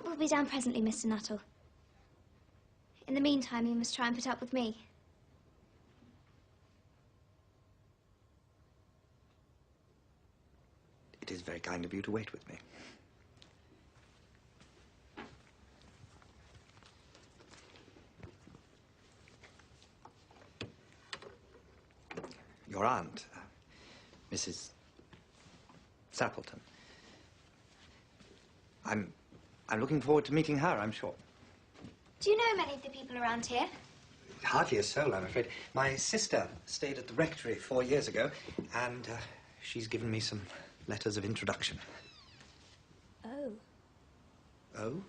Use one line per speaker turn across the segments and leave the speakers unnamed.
will be down presently, Mr. Nuttall. In the meantime, you must try and put up with me.
It is very kind of you to wait with me. Your aunt, Mrs. Sappleton. I'm looking forward to meeting her, I'm sure.
Do you know many of the people around here?
Hardly a soul, I'm afraid. My sister stayed at the rectory 4 years ago, and she's given me some letters of introduction.
Oh.
Oh?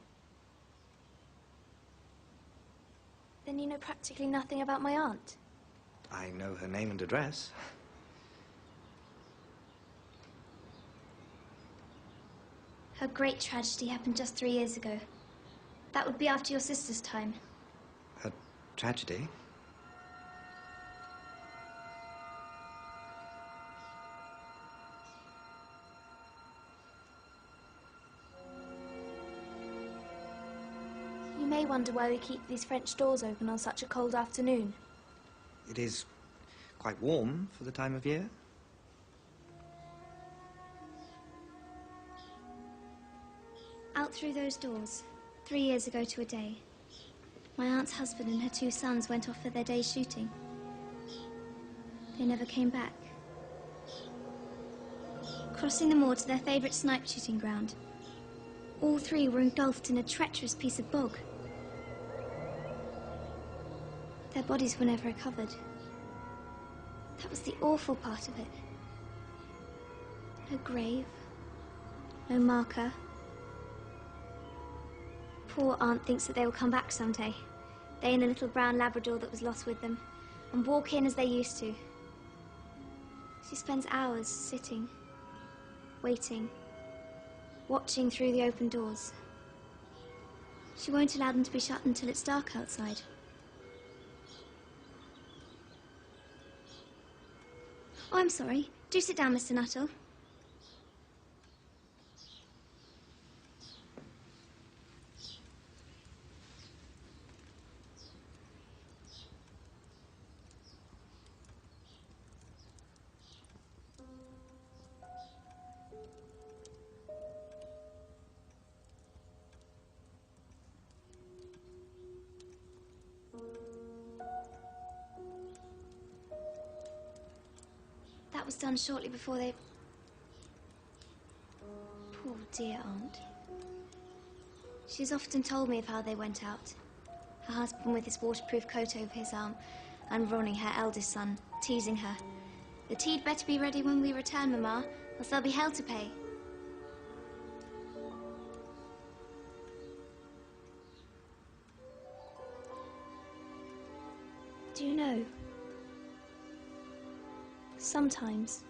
Then you know practically nothing about my aunt?
I know her name and address.
Her great tragedy happened just 3 years ago. That would be after your sister's time.
Her tragedy?
You may wonder why we keep these French doors open on such a cold afternoon.
It is quite warm for the time of year.
Out through those doors, 3 years ago to a day, my aunt's husband and her 2 sons went off for their day's shooting. They never came back. Crossing the moor to their favourite snipe shooting ground, all 3 were engulfed in a treacherous piece of bog. Their bodies were never recovered. That was the awful part of it. No grave, no marker. Poor aunt thinks that they will come back someday. They and the little brown Labrador that was lost with them, and walk in as they used to. She spends hours sitting, waiting, watching through the open doors. She won't allow them to be shut until it's dark outside. Oh, I'm sorry. Do sit down, Mr. Nuttall. That was done shortly before they... Poor dear aunt. She's often told me of how they went out. Her husband with his waterproof coat over his arm, and Ronnie, her eldest son, teasing her. The tea'd better be ready when we return, Mamma, else there'll be hell to pay. Do you know? Sometimes,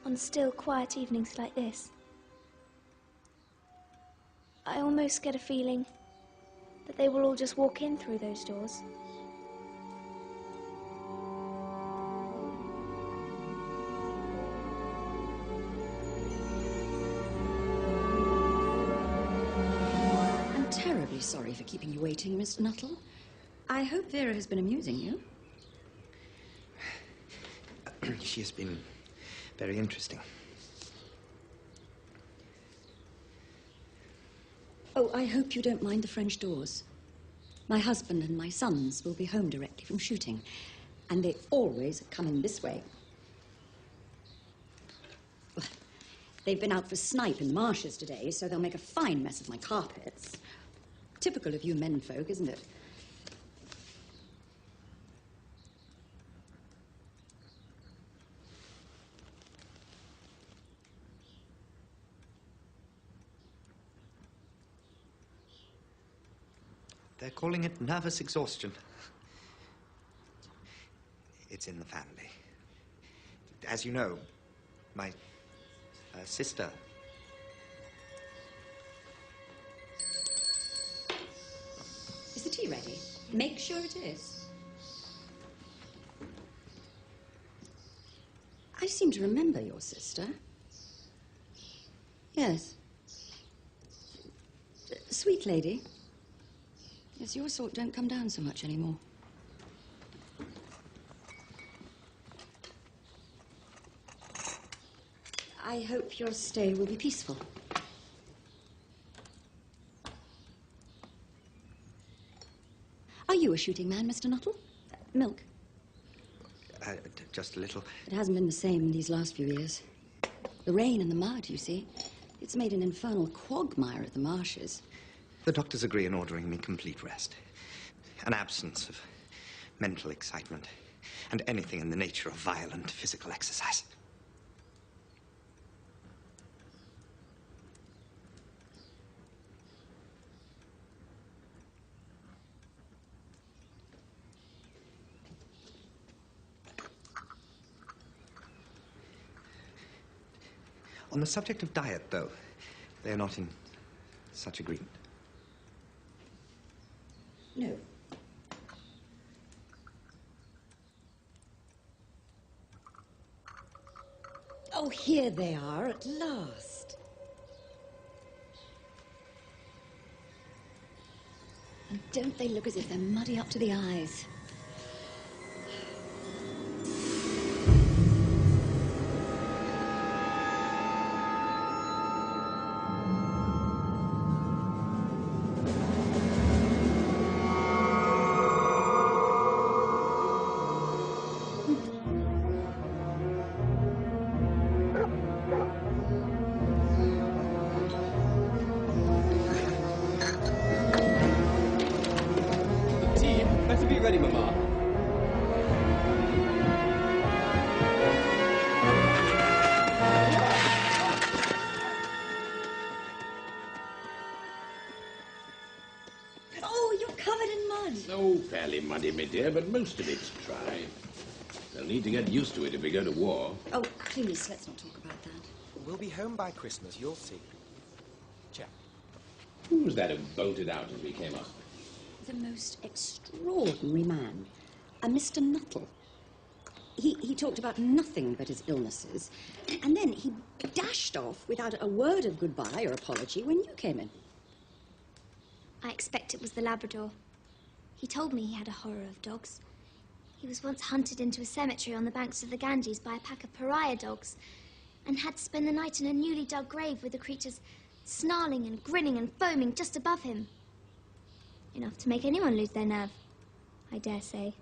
on still, quiet evenings like this, I almost get a feeling that they will all just walk in through those doors.
I'm terribly sorry for keeping you waiting, Mr. Nuttall. I hope Vera has been amusing you.
She has been very interesting.
Oh, I hope you don't mind the French doors. My husband and my sons will be home directly from shooting, and they always come in this way. Well, they've been out for snipe in the marshes today, so they'll make a fine mess of my carpets. Typical of you menfolk, isn't it?
They're calling it nervous exhaustion. It's in the family. As you know, my sister...
Is the tea ready? Make sure it is. I seem to remember your sister. Yes. sweet lady. Yes, your sort don't come down so much anymore. I hope your stay will be peaceful. Are you a shooting man, Mr. Nuttall? Milk?
Just a little.
It hasn't been the same these last few years. The rain and the mud, you see. It's made an infernal quagmire at the marshes.
The doctors agree in ordering me complete rest. An absence of mental excitement and anything in the nature of violent physical exercise. On the subject of diet, though, they're not in such agreement.
No. Oh, here they are at last. And don't they look as if they're muddy up to the eyes?
Ready, Mama.
Oh, you're covered in mud.
Oh, fairly muddy, my dear, but most of it's dry. They'll need to get used to it if we go to war.
Oh, please, let's not talk about that.
We'll be home by Christmas, you'll see. Check.
Who was that who bolted out as we came up?
The most extraordinary man. A Mr. Nuttall. He talked about nothing but his illnesses, and then he dashed off without a word of goodbye or apology when you came in.
I expect it was the Labrador. He told me he had a horror of dogs. He was once hunted into a cemetery on the banks of the Ganges by a pack of pariah dogs and had to spend the night in a newly dug grave with the creatures snarling and grinning and foaming just above him. Enough to make anyone lose their nerve, I dare say.